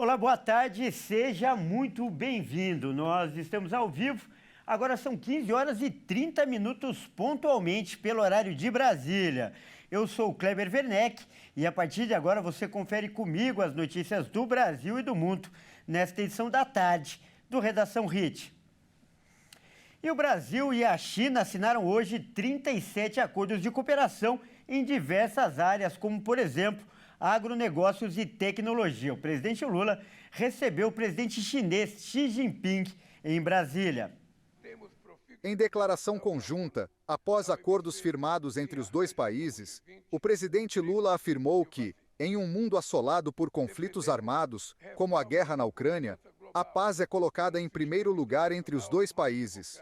Olá, boa tarde, seja muito bem-vindo. Nós estamos ao vivo, agora são 15 horas e 30 minutos pontualmente pelo horário de Brasília. Eu sou o Kleber Werneck e a partir de agora você confere comigo as notícias do Brasil e do mundo nesta edição da tarde do Redação HIT. E o Brasil e a China assinaram hoje 37 acordos de cooperação em diversas áreas, como, por exemplo, agronegócios e tecnologia. O presidente Lula recebeu o presidente chinês Xi Jinping em Brasília. Em declaração conjunta, após acordos firmados entre os dois países, o presidente Lula afirmou que, em um mundo assolado por conflitos armados, como a guerra na Ucrânia, a paz é colocada em primeiro lugar entre os dois países.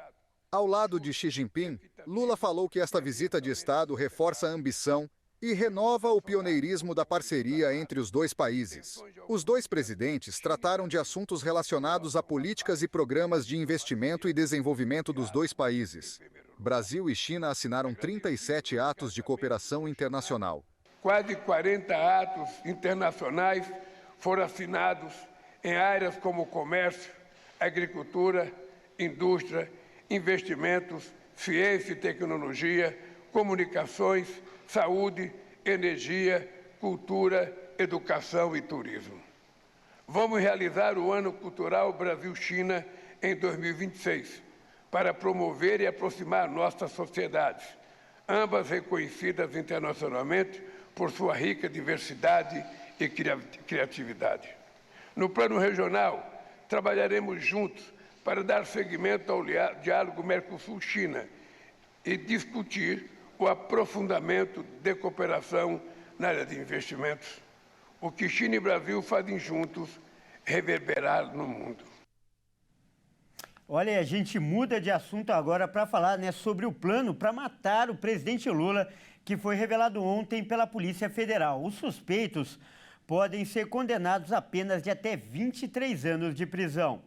Ao lado de Xi Jinping, Lula falou que esta visita de Estado reforça a ambição e renova o pioneirismo da parceria entre os dois países. Os dois presidentes trataram de assuntos relacionados a políticas e programas de investimento e desenvolvimento dos dois países. Brasil e China assinaram 37 atos de cooperação internacional. Quase 40 atos internacionais foram assinados em áreas como comércio, agricultura, indústria, investimentos, ciência e tecnologia, comunicações, saúde, energia, cultura, educação e turismo. Vamos realizar o Ano Cultural Brasil-China em 2026, para promover e aproximar nossas sociedades, ambas reconhecidas internacionalmente por sua rica diversidade e criatividade. No plano regional, trabalharemos juntos para dar seguimento ao diálogo Mercosul-China e discutir o aprofundamento de cooperação na área de investimentos. O que China e Brasil fazem juntos reverberar no mundo. Olha, a gente muda de assunto agora para falar, sobre o plano para matar o presidente Lula, que foi revelado ontem pela Polícia Federal. Os suspeitos podem ser condenados a penas de até 23 anos de prisão.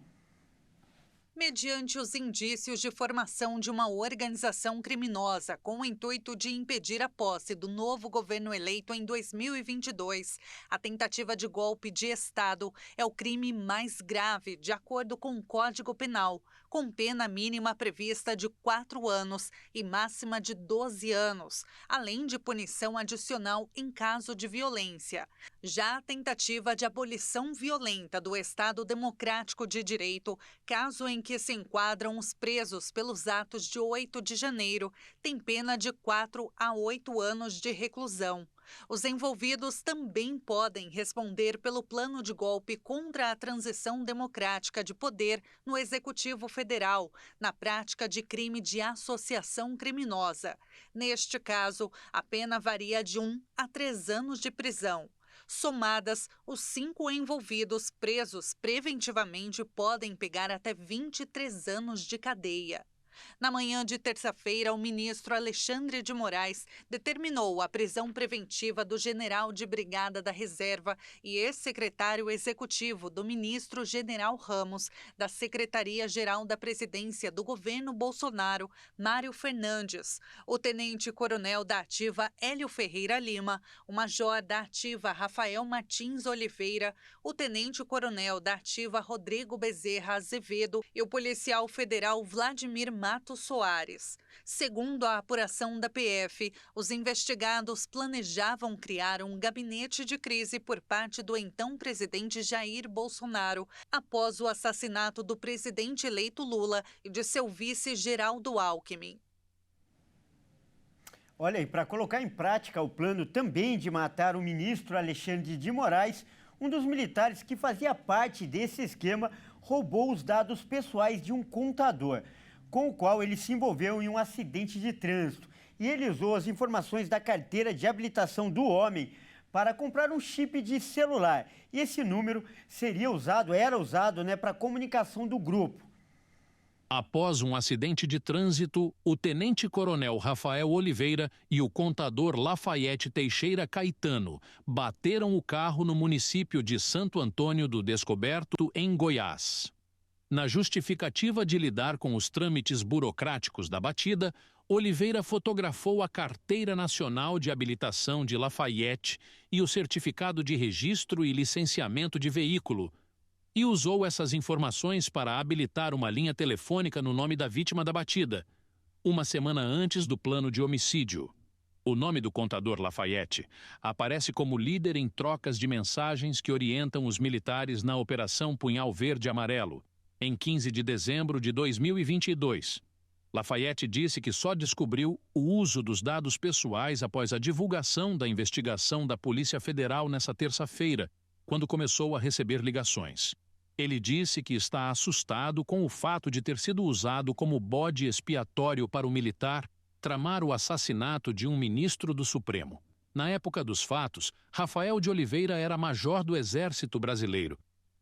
Mediante os indícios de formação de uma organização criminosa com o intuito de impedir a posse do novo governo eleito em 2022, a tentativa de golpe de Estado é o crime mais grave, de acordo com o Código Penal, com pena mínima prevista de 4 anos e máxima de 12 anos, além de punição adicional em caso de violência. Já a tentativa de abolição violenta do Estado Democrático de Direito, caso em que se enquadram os presos pelos atos de 8 de janeiro, tem pena de 4 a 8 anos de reclusão. Os envolvidos também podem responder pelo plano de golpe contra a transição democrática de poder no Executivo Federal, na prática de crime de associação criminosa. Neste caso, a pena varia de 1 a 3 anos de prisão. Somadas, os 5 envolvidos presos preventivamente podem pegar até 23 anos de cadeia. Na manhã de terça-feira, o ministro Alexandre de Moraes determinou a prisão preventiva do general de brigada da reserva e ex-secretário executivo do ministro General Ramos, da Secretaria-Geral da Presidência do governo Bolsonaro, Mário Fernandes, o tenente-coronel da ativa Hélio Ferreira Lima, o major da ativa Rafael Martins Oliveira, o tenente-coronel da ativa Rodrigo Bezerra Azevedo e o policial federal Vladimir Matos Soares. Segundo a apuração da PF, os investigados planejavam criar um gabinete de crise por parte do então presidente Jair Bolsonaro, após o assassinato do presidente eleito Lula e de seu vice Geraldo Alckmin. Olha, e para colocar em prática o plano também de matar o ministro Alexandre de Moraes, um dos militares que fazia parte desse esquema roubou os dados pessoais de um contador, com o qual ele se envolveu em um acidente de trânsito. E ele usou as informações da carteira de habilitação do homem para comprar um chip de celular. E esse número era usado para a comunicação do grupo. Após um acidente de trânsito, o tenente-coronel Rafael Oliveira e o contador Lafayette Teixeira Caetano bateram o carro no município de Santo Antônio do Descoberto, em Goiás. Na justificativa de lidar com os trâmites burocráticos da batida, Oliveira fotografou a Carteira Nacional de Habilitação de Lafayette e o certificado de registro e licenciamento de veículo, e usou essas informações para habilitar uma linha telefônica no nome da vítima da batida, uma semana antes do plano de homicídio. O nome do contador Lafayette aparece como líder em trocas de mensagens que orientam os militares na Operação Punhal Verde Amarelo, em 15 de dezembro de 2022. Lafayette disse que só descobriu o uso dos dados pessoais após a divulgação da investigação da Polícia Federal nessa terça-feira, quando começou a receber ligações. Ele disse que está assustado com o fato de ter sido usado como bode expiatório para o militar tramar o assassinato de um ministro do Supremo. Na época dos fatos, Rafael de Oliveira era major do Exército Brasileiro,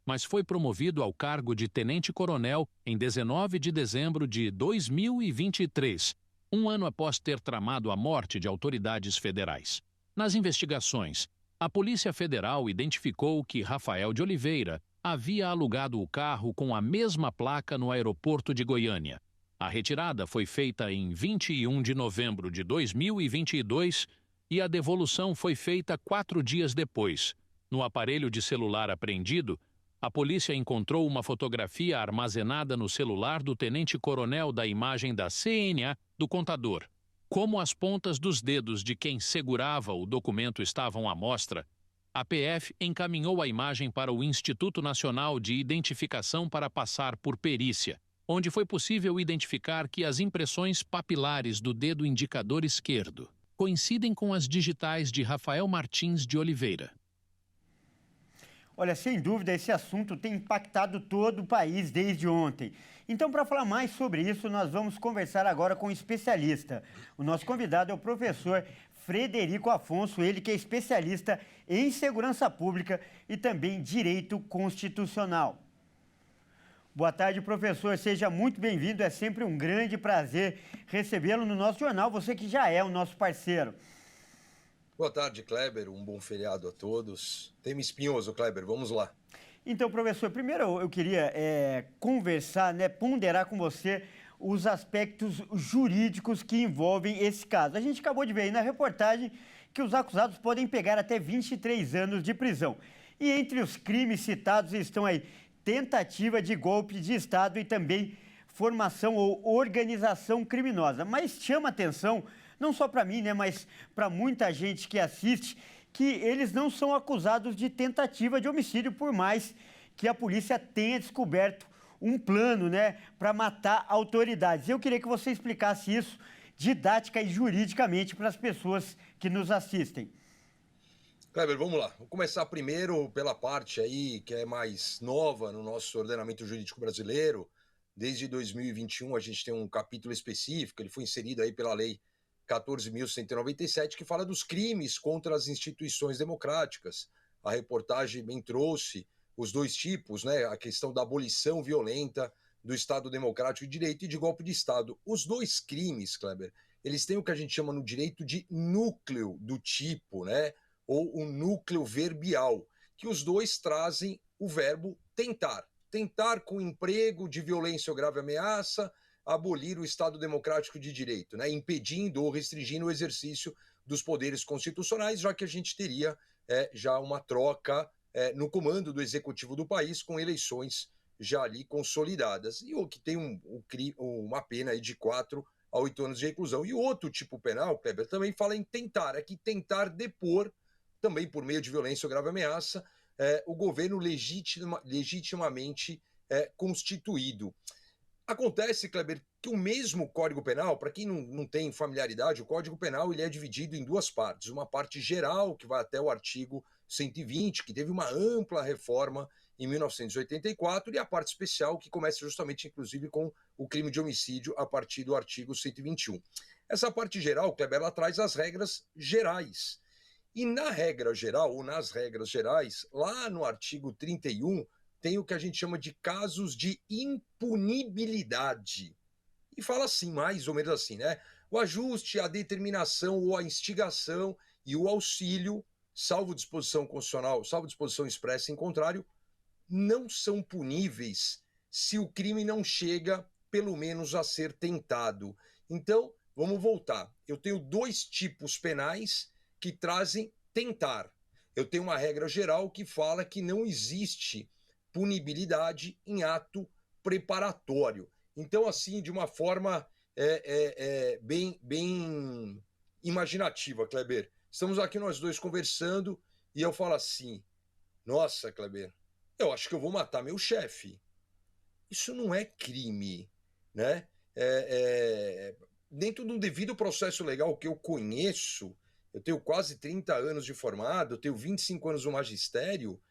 mas foi promovido ao cargo de tenente-coronel em 19 de dezembro de 2023, um ano após ter tramado a morte de autoridades federais. Nas investigações, a Polícia Federal identificou que Rafael de Oliveira havia alugado o carro com a mesma placa no aeroporto de Goiânia. A retirada foi feita em 21 de novembro de 2022 e a devolução foi feita 4 dias depois. No aparelho de celular apreendido, a polícia encontrou uma fotografia armazenada no celular do tenente-coronel da imagem da CNA do contador. Como as pontas dos dedos de quem segurava o documento estavam à mostra, a PF encaminhou a imagem para o Instituto Nacional de Identificação para passar por perícia, onde foi possível identificar que as impressões papilares do dedo indicador esquerdo coincidem com as digitais de Rafael Martins de Oliveira. Olha, sem dúvida, esse assunto tem impactado todo o país desde ontem. Então, para falar mais sobre isso, nós vamos conversar agora com um especialista. O nosso convidado é o professor Frederico Afonso, ele que é especialista em segurança pública e também direito constitucional. Boa tarde, professor. Seja muito bem-vindo. É sempre um grande prazer recebê-lo no nosso jornal, você que já é o nosso parceiro. Boa tarde, Kleber. Um bom feriado a todos. Tema espinhoso, Kleber. Vamos lá. Então, professor, primeiro eu queria conversar, ponderar com você os aspectos jurídicos que envolvem esse caso. A gente acabou de ver aí na reportagem que os acusados podem pegar até 23 anos de prisão. E entre os crimes citados estão aí tentativa de golpe de Estado e também formação ou organização criminosa. Mas chama atenção, não só para mim, mas para muita gente que assiste, que eles não são acusados de tentativa de homicídio, por mais que a polícia tenha descoberto um plano, para matar autoridades. Eu queria que você explicasse isso didática e juridicamente para as pessoas que nos assistem. Kleber, vamos lá. Vou começar primeiro pela parte aí que é mais nova no nosso ordenamento jurídico brasileiro. Desde 2021 a gente tem um capítulo específico, ele foi inserido aí pela Lei 14.197, que fala dos crimes contra as instituições democráticas. A reportagem bem trouxe os dois tipos, a questão da abolição violenta do Estado Democrático de Direito e de golpe de Estado. Os dois crimes, Kleber, eles têm o que a gente chama no direito de núcleo do tipo, ou o núcleo verbial, que os dois trazem o verbo tentar. Tentar com emprego de violência ou grave ameaça, abolir o Estado Democrático de Direito, impedindo ou restringindo o exercício dos poderes constitucionais, já que a gente teria já uma troca no comando do executivo do país, com eleições já ali consolidadas, e o que tem uma pena aí de 4 a 8 anos de reclusão. E o outro tipo penal, Kleber, também fala em tentar, é que tentar depor, também por meio de violência ou grave ameaça, o governo legitimamente constituído. Acontece, Kleber, que o mesmo Código Penal, para quem não tem familiaridade, o Código Penal ele é dividido em duas partes. Uma parte geral, que vai até o artigo 120, que teve uma ampla reforma em 1984, e a parte especial, que começa justamente, inclusive, com o crime de homicídio a partir do artigo 121. Essa parte geral, Kleber, ela traz as regras gerais. E na regra geral, ou nas regras gerais, lá no artigo 31, tem o que a gente chama de casos de impunibilidade. E fala assim, mais ou menos assim, O ajuste, a determinação ou a instigação e o auxílio, salvo disposição constitucional, salvo disposição expressa em contrário, não são puníveis se o crime não chega, pelo menos, a ser tentado. Então, vamos voltar. Eu tenho dois tipos penais que trazem tentar. Eu tenho uma regra geral que fala que não existe punibilidade em ato preparatório. Então, assim, de uma forma bem imaginativa, Kleber. Estamos aqui nós dois conversando e eu falo assim, nossa, Kleber, eu acho que eu vou matar meu chefe. Isso não é crime, né? Dentro de um devido processo legal que eu conheço, eu tenho quase 30 anos de formado, eu tenho 25 anos no magistério,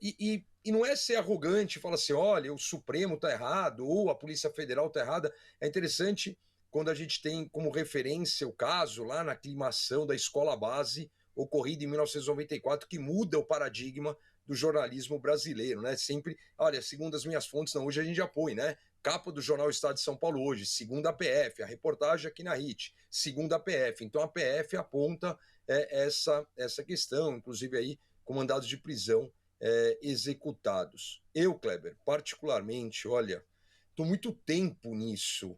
e não é ser arrogante e falar assim, olha, o Supremo está errado, ou a Polícia Federal está errada. É interessante quando a gente tem como referência o caso lá na aclimação da escola base, ocorrido em 1994, que muda o paradigma do jornalismo brasileiro, né? Sempre, olha, segundo as minhas fontes, não, hoje a gente já põe, né? Capa do jornal Estado de São Paulo hoje, segundo a PF, a reportagem aqui na RIT, segundo a PF. Então a PF aponta essa questão, inclusive aí com mandados de prisão executados. Eu, Kleber, particularmente, olha, estou muito tempo nisso.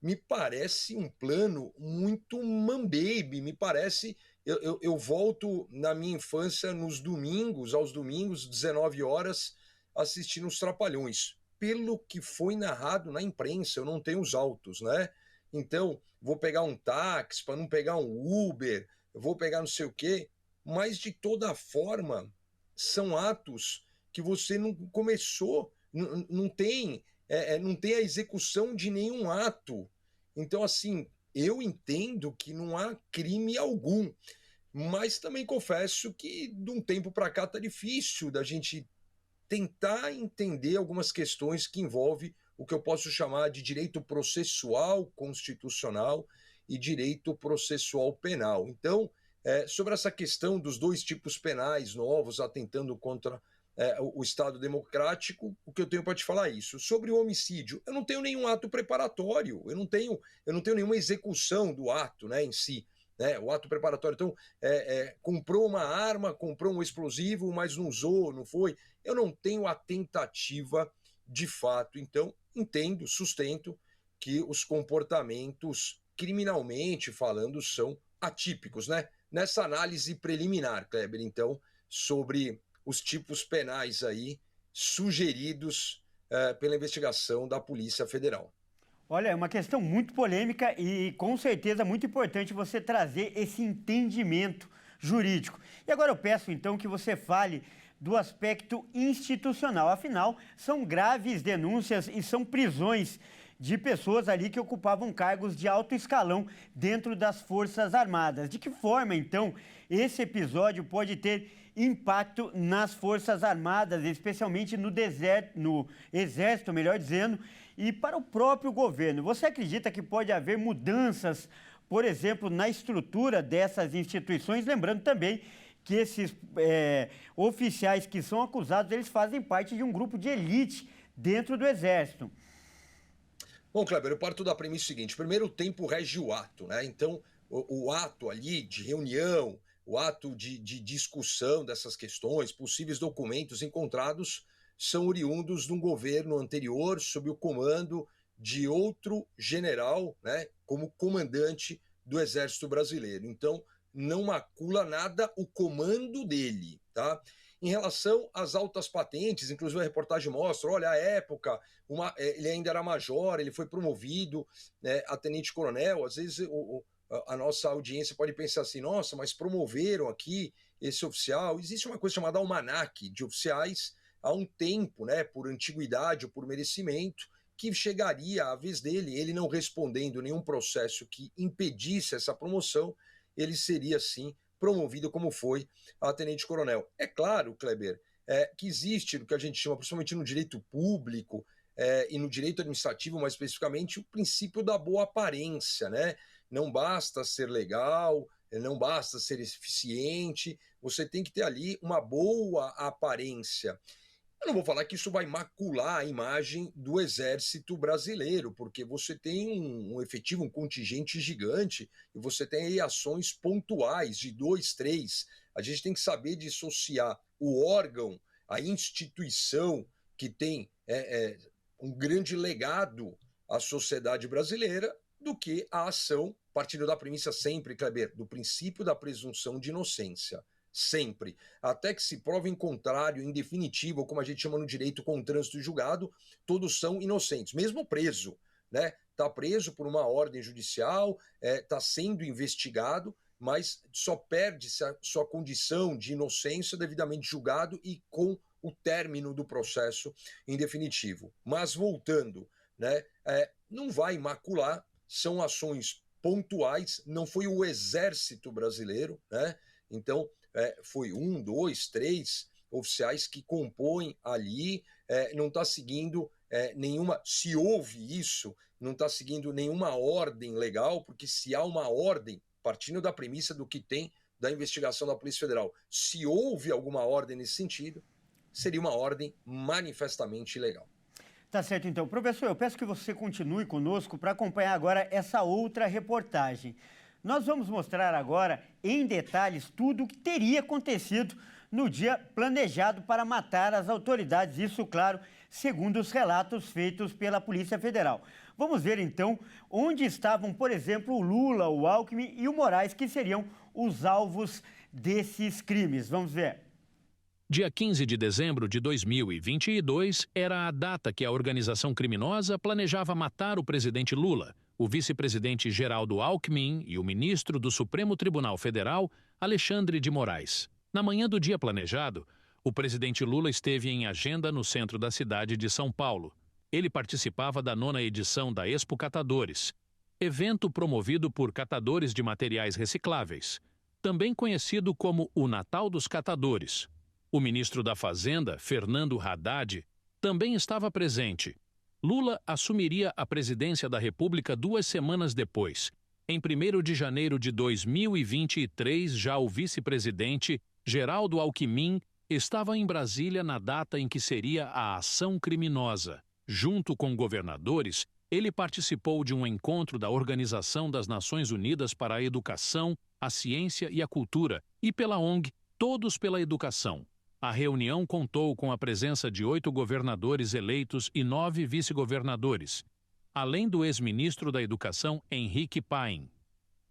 Me parece um plano muito mambebe, me parece... Eu volto na minha infância aos domingos, 19 horas, assistindo os Trapalhões. Pelo que foi narrado na imprensa, eu não tenho os autos, né? Então, vou pegar um táxi para não pegar um Uber, vou pegar não sei o quê, mas de toda forma, são atos que você não começou, não tem a execução de nenhum ato. Então, assim, eu entendo que não há crime algum, mas também confesso que de um tempo para cá está difícil da gente tentar entender algumas questões que envolvem o que eu posso chamar de direito processual constitucional e direito processual penal. Então, sobre essa questão dos dois tipos penais novos atentando contra o Estado democrático, o que eu tenho para te falar é isso. Sobre o homicídio, eu não tenho nenhum ato preparatório, eu não tenho nenhuma execução do ato, né, em si. Né, o ato preparatório, então, comprou uma arma, comprou um explosivo, mas não usou, não foi. Eu não tenho a tentativa de fato. Então, entendo, sustento que os comportamentos, criminalmente falando, são atípicos, né? Nessa análise preliminar, Kleber, então, sobre os tipos penais aí sugeridos pela investigação da Polícia Federal. Olha, é uma questão muito polêmica e com certeza muito importante você trazer esse entendimento jurídico. E agora eu peço então que você fale do aspecto institucional. Afinal, são graves denúncias e são prisões de pessoas ali que ocupavam cargos de alto escalão dentro das Forças Armadas. De que forma, então, esse episódio pode ter impacto nas Forças Armadas, especialmente no Exército, melhor dizendo, e para o próprio governo? Você acredita que pode haver mudanças, por exemplo, na estrutura dessas instituições? Lembrando também que esses oficiais que são acusados, eles fazem parte de um grupo de elite dentro do Exército. Bom, Kleber, eu parto da premissa seguinte. Primeiro, o tempo rege o ato, né? Então, o ato ali de reunião, o ato de discussão dessas questões, possíveis documentos encontrados, são oriundos de um governo anterior, sob o comando de outro general, né, como comandante do Exército Brasileiro. Então, não macula nada o comando dele, tá? Em relação às altas patentes, inclusive a reportagem mostra, olha, a época, ele ainda era major, ele foi promovido a tenente-coronel. Às vezes a nossa audiência pode pensar assim, nossa, mas promoveram aqui esse oficial. Existe uma coisa chamada almanaque de oficiais há um tempo, né, por antiguidade ou por merecimento, que chegaria à vez dele, ele não respondendo nenhum processo que impedisse essa promoção, ele seria, sim, promovido como foi a tenente-coronel. É claro, Kleber, que existe no que a gente chama, principalmente no direito público e no direito administrativo, mais especificamente, o princípio da boa aparência, né? Não basta ser legal, não basta ser eficiente, você tem que ter ali uma boa aparência. Eu não vou falar que isso vai macular a imagem do Exército Brasileiro, porque você tem um efetivo, um contingente gigante, e você tem aí ações pontuais de 2, 3. A gente tem que saber dissociar o órgão, a instituição que tem um grande legado à sociedade brasileira, do que a ação, partindo da premissa sempre, Kleber, do princípio da presunção de inocência. sempre, até que se prove em contrário, em definitivo, como a gente chama no direito com trânsito e julgado, todos são inocentes, mesmo preso, né? Está preso por uma ordem judicial, está sendo investigado, mas só perde sua condição de inocência devidamente julgado e com o término do processo em definitivo. Mas voltando, né, não vai macular, são ações pontuais, não foi o Exército Brasileiro, né? Então, foi 1, 2, 3 oficiais que compõem ali, não está seguindo nenhuma, se houve isso, não está seguindo nenhuma ordem legal, porque se há uma ordem, partindo da premissa do que tem da investigação da Polícia Federal, se houve alguma ordem nesse sentido, seria uma ordem manifestamente ilegal. Tá certo, então. Professor, eu peço que você continue conosco para acompanhar agora essa outra reportagem. Nós vamos mostrar agora, em detalhes, tudo o que teria acontecido no dia planejado para matar as autoridades. Isso, claro, segundo os relatos feitos pela Polícia Federal. Vamos ver, então, onde estavam, por exemplo, o Lula, o Alckmin e o Moraes, que seriam os alvos desses crimes. Vamos ver. Dia 15 de dezembro de 2022 era a data que a organização criminosa planejava matar o presidente Lula, o vice-presidente Geraldo Alckmin e o ministro do Supremo Tribunal Federal, Alexandre de Moraes. Na manhã do dia planejado, o presidente Lula esteve em agenda no centro da cidade de São Paulo. Ele participava da 9ª edição da Expo Catadores, evento promovido por catadores de materiais recicláveis, também conhecido como o Natal dos Catadores. O ministro da Fazenda, Fernando Haddad, também estava presente. Lula assumiria a presidência da República 2 semanas depois. Em 1º de janeiro de 2023, já o vice-presidente, Geraldo Alckmin, estava em Brasília na data em que seria a ação criminosa. Junto com governadores, ele participou de um encontro da Organização das Nações Unidas para a Educação, a Ciência e a Cultura e pela ONG Todos pela Educação. A reunião contou com a presença de 8 governadores eleitos e 9 vice-governadores, além do ex-ministro da Educação, Henrique Paim.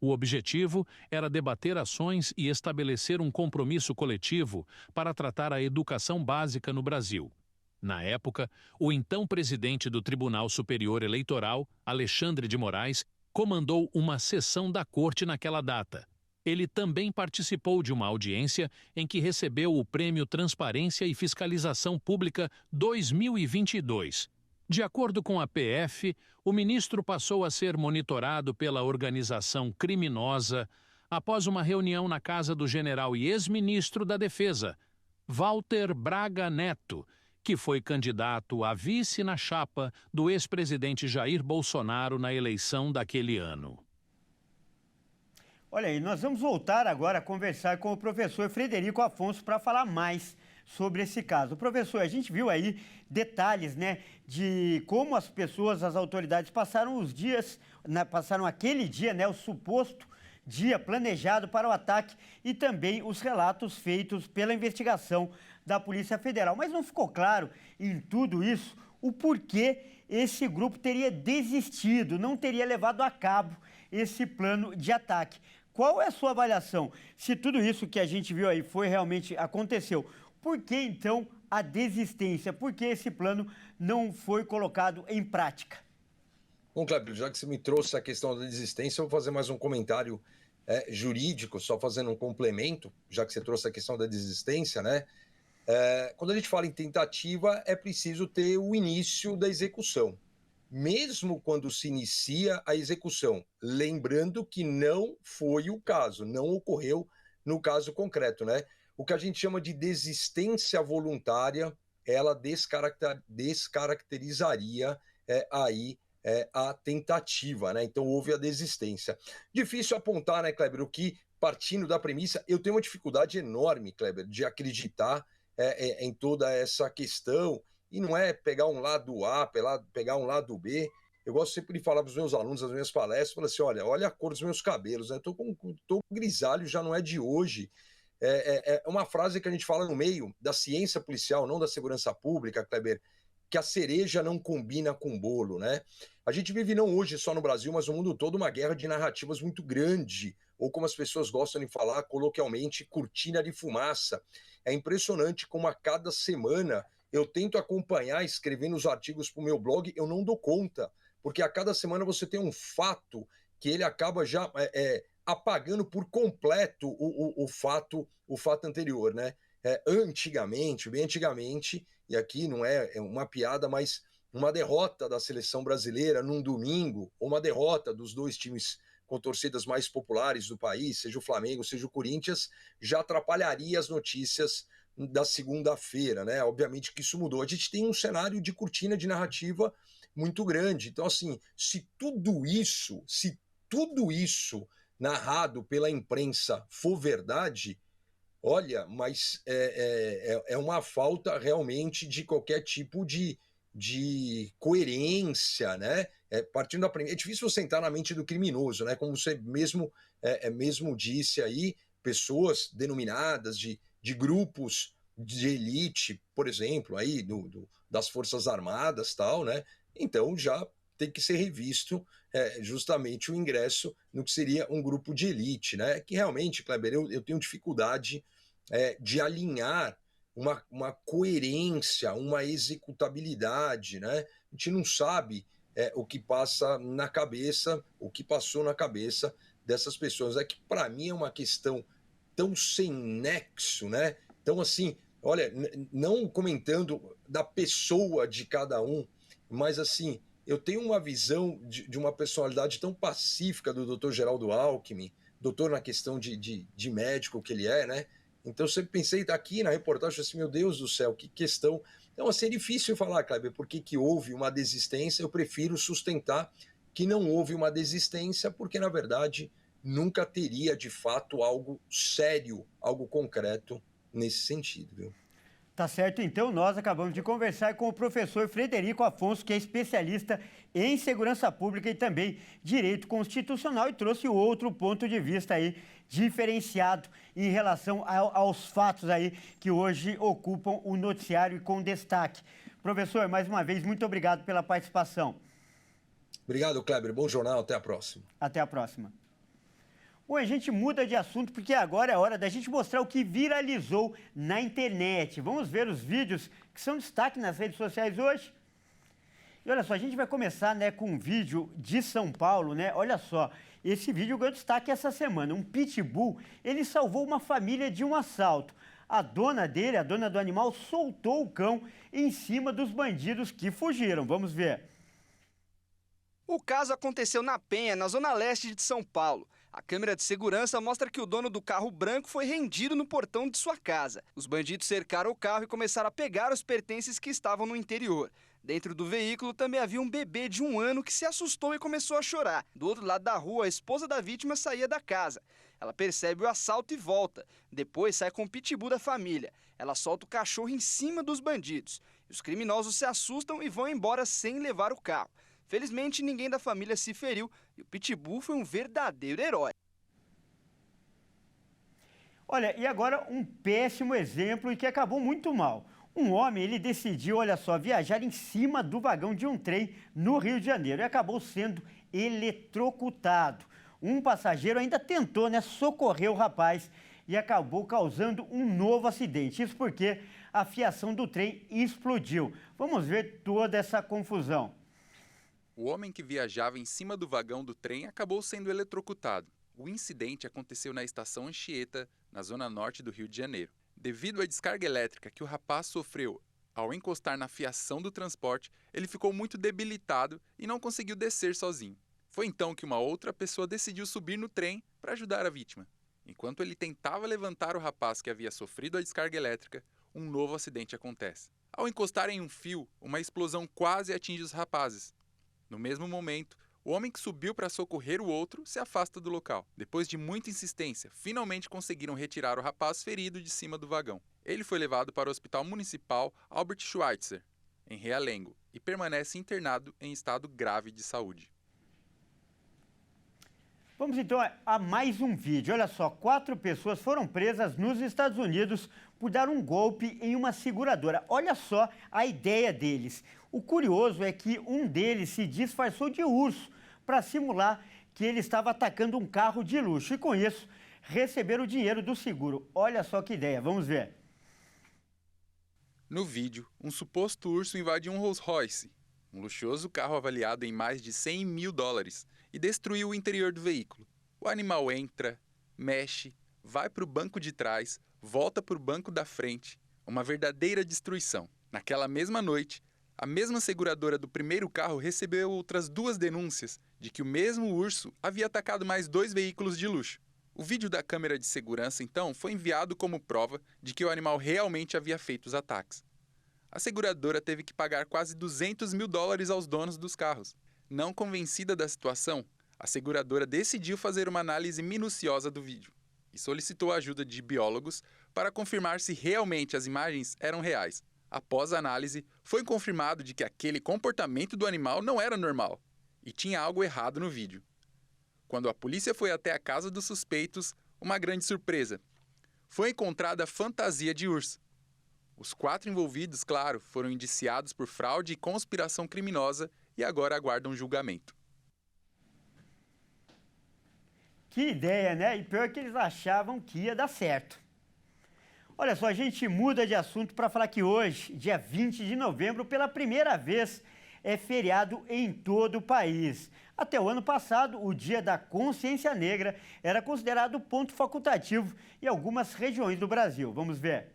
O objetivo era debater ações e estabelecer um compromisso coletivo para tratar a educação básica no Brasil. Na época, o então presidente do Tribunal Superior Eleitoral, Alexandre de Moraes, comandou uma sessão da corte naquela data. Ele também participou de uma audiência em que recebeu o Prêmio Transparência e Fiscalização Pública 2022. De acordo com a PF, o ministro passou a ser monitorado pela organização criminosa após uma reunião na casa do general e ex-ministro da Defesa, Walter Braga Neto, que foi candidato a vice na chapa do ex-presidente Jair Bolsonaro na eleição daquele ano. Olha aí, nós vamos voltar agora a conversar com o professor Frederico Afonso para falar mais sobre esse caso. Professor, a gente viu aí detalhes, né, de como as pessoas, as autoridades passaram os dias, passaram aquele dia, né, o suposto dia planejado para o ataque e também os relatos feitos pela investigação da Polícia Federal. Mas não ficou claro em tudo isso o porquê esse grupo teria desistido, não teria levado a cabo esse plano de ataque. Qual é a sua avaliação? Se tudo isso que a gente viu aí aconteceu, por que então a desistência? Por que esse plano não foi colocado em prática? Bom, Kleber, já que você me trouxe a questão da desistência, eu vou fazer mais um comentário jurídico, só fazendo um complemento, já que você trouxe a questão da desistência, né? Quando a gente fala em tentativa, é preciso ter o início da execução, mesmo quando se inicia a execução. Lembrando que não foi o caso, não ocorreu no caso concreto, né? O que a gente chama de desistência voluntária, ela descaracterizaria a tentativa, né? Então houve a desistência. Difícil apontar, né, Kleber, o que, partindo da premissa, eu tenho uma dificuldade enorme, Kleber, de acreditar em toda essa questão, e não é pegar um lado A, pegar um lado B. Eu gosto sempre de falar para os meus alunos, nas minhas palestras, falar assim, olha a cor dos meus cabelos, né? Tô grisalho, já não é de hoje. É uma frase que a gente fala no meio da ciência policial, não da segurança pública, Kleber. que a cereja não combina com o bolo, né? A gente vive não hoje só no Brasil, mas no mundo todo, uma guerra de narrativas muito grande, ou como as pessoas gostam de falar coloquialmente, cortina de fumaça. É impressionante como a cada semana eu tento acompanhar, escrevendo os artigos para o meu blog, eu não dou conta, porque a cada semana você tem um fato que ele acaba já apagando por completo o fato anterior, né? Antigamente, bem antigamente, e aqui não é uma piada, mas uma derrota da seleção brasileira num domingo, ou uma derrota dos dois times com torcidas mais populares do país, seja o Flamengo, seja o Corinthians, já atrapalharia as notícias da segunda-feira, né? Obviamente que isso mudou. A gente tem um cenário de cortina de narrativa muito grande. Então, assim, se tudo isso narrado pela imprensa for verdade, olha, mas é uma falta realmente de qualquer tipo de coerência, né? Partindo da primeira, é difícil você entrar na mente do criminoso, né? Como você mesmo disse aí, pessoas denominadas de grupos de elite, por exemplo, aí das Forças Armadas, tal, né? Então já tem que ser revisto justamente o ingresso no que seria um grupo de elite, né? Que realmente, Kleber, eu tenho dificuldade de alinhar uma coerência, uma executabilidade, né? A gente não sabe o que passa na cabeça, o que passou na cabeça dessas pessoas. É que, para mim, é uma questão tão sem nexo, né? Então, assim, olha, não comentando da pessoa de cada um, mas, assim, eu tenho uma visão de uma personalidade tão pacífica do Dr. Geraldo Alckmin, doutor na questão de médico que ele é, né? Então, eu sempre pensei aqui na reportagem, assim, meu Deus do céu, que questão. Então, assim, é difícil falar, Kleber, por que houve uma desistência. Eu prefiro sustentar que não houve uma desistência, porque, na verdade, nunca teria, de fato, algo sério, algo concreto nesse sentido, viu? Tá certo, então nós acabamos de conversar com o professor Frederico Afonso, que é especialista em segurança pública e também direito constitucional, e trouxe outro ponto de vista aí diferenciado em relação aos fatos aí que hoje ocupam o noticiário e com destaque. Professor, mais uma vez, muito obrigado pela participação. Obrigado, Kleber. Bom jornal. Até a próxima. Até a próxima. Bom, a gente muda de assunto porque agora é hora da gente mostrar o que viralizou na internet. Vamos ver os vídeos que são destaque nas redes sociais hoje. E olha só, a gente vai começar, né, com um vídeo de São Paulo, né? Olha só, esse vídeo ganhou destaque essa semana. Um pitbull, ele salvou uma família de um assalto. A dona dele, a dona do animal, soltou o cão em cima dos bandidos que fugiram. Vamos ver. O caso aconteceu na Penha, na zona leste de São Paulo. A câmera de segurança mostra que o dono do carro branco foi rendido no portão de sua casa. Os bandidos cercaram o carro e começaram a pegar os pertences que estavam no interior. Dentro do veículo também havia um bebê de 1 ano que se assustou e começou a chorar. Do outro lado da rua, a esposa da vítima saía da casa. Ela percebe o assalto e volta. Depois sai com o pitbull da família. Ela solta o cachorro em cima dos bandidos. Os criminosos se assustam e vão embora sem levar o carro. Felizmente, ninguém da família se feriu e o pitbull foi um verdadeiro herói. Olha, e agora um péssimo exemplo e que acabou muito mal. Um homem, ele decidiu, olha só, viajar em cima do vagão de um trem no Rio de Janeiro e acabou sendo eletrocutado. Um passageiro ainda tentou, né, socorrer o rapaz e acabou causando um novo acidente. Isso porque a fiação do trem explodiu. Vamos ver toda essa confusão. O homem que viajava em cima do vagão do trem acabou sendo eletrocutado. O incidente aconteceu na estação Anchieta, na zona norte do Rio de Janeiro. Devido à descarga elétrica que o rapaz sofreu ao encostar na fiação do transporte, ele ficou muito debilitado e não conseguiu descer sozinho. Foi então que uma outra pessoa decidiu subir no trem para ajudar a vítima. Enquanto ele tentava levantar o rapaz que havia sofrido a descarga elétrica, um novo acidente acontece. Ao encostar em um fio, uma explosão quase atinge os rapazes. No mesmo momento, o homem que subiu para socorrer o outro se afasta do local. Depois de muita insistência, finalmente conseguiram retirar o rapaz ferido de cima do vagão. Ele foi levado para o Hospital Municipal Albert Schweitzer, em Realengo, e permanece internado em estado grave de saúde. Vamos então a mais um vídeo. Olha só, 4 pessoas foram presas nos Estados Unidos por dar um golpe em uma seguradora. Olha só a ideia deles. O curioso é que um deles se disfarçou de urso para simular que ele estava atacando um carro de luxo. E com isso, receberam o dinheiro do seguro. Olha só que ideia, vamos ver. No vídeo, um suposto urso invadiu um Rolls Royce, um luxuoso carro avaliado em mais de $100 mil, e destruiu o interior do veículo. O animal entra, mexe, vai para o banco de trás, volta para o banco da frente. Uma verdadeira destruição. Naquela mesma noite, a mesma seguradora do primeiro carro recebeu outras 2 denúncias de que o mesmo urso havia atacado mais 2 veículos de luxo. O vídeo da câmera de segurança, então, foi enviado como prova de que o animal realmente havia feito os ataques. A seguradora teve que pagar quase $200 mil aos donos dos carros. Não convencida da situação, a seguradora decidiu fazer uma análise minuciosa do vídeo e solicitou a ajuda de biólogos para confirmar se realmente as imagens eram reais. Após a análise, foi confirmado de que aquele comportamento do animal não era normal e tinha algo errado no vídeo. Quando a polícia foi até a casa dos suspeitos, uma grande surpresa. Foi encontrada a fantasia de urso. Os 4 envolvidos, claro, foram indiciados por fraude e conspiração criminosa e agora aguardam julgamento. Que ideia, né? E pior que eles achavam que ia dar certo. Olha só, a gente muda de assunto para falar que hoje, dia 20 de novembro, pela primeira vez, é feriado em todo o país. Até o ano passado, o Dia da Consciência Negra era considerado ponto facultativo em algumas regiões do Brasil. Vamos ver.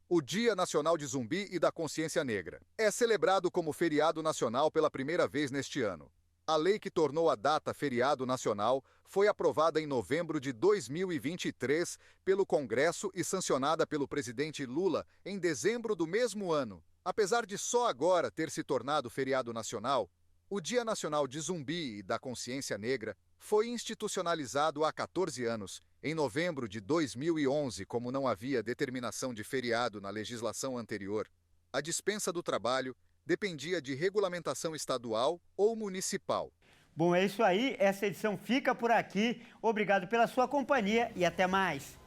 O Dia Nacional de Zumbi e da Consciência Negra é celebrado como feriado nacional pela primeira vez neste ano. A lei que tornou a data feriado nacional foi aprovada em novembro de 2023 pelo Congresso e sancionada pelo presidente Lula em dezembro do mesmo ano. Apesar de só agora ter se tornado feriado nacional, o Dia Nacional de Zumbi e da Consciência Negra foi institucionalizado há 14 anos, em novembro de 2011, como não havia determinação de feriado na legislação anterior. A dispensa do trabalho dependia de regulamentação estadual ou municipal. Bom, é isso aí. Essa edição fica por aqui. Obrigado pela sua companhia e até mais.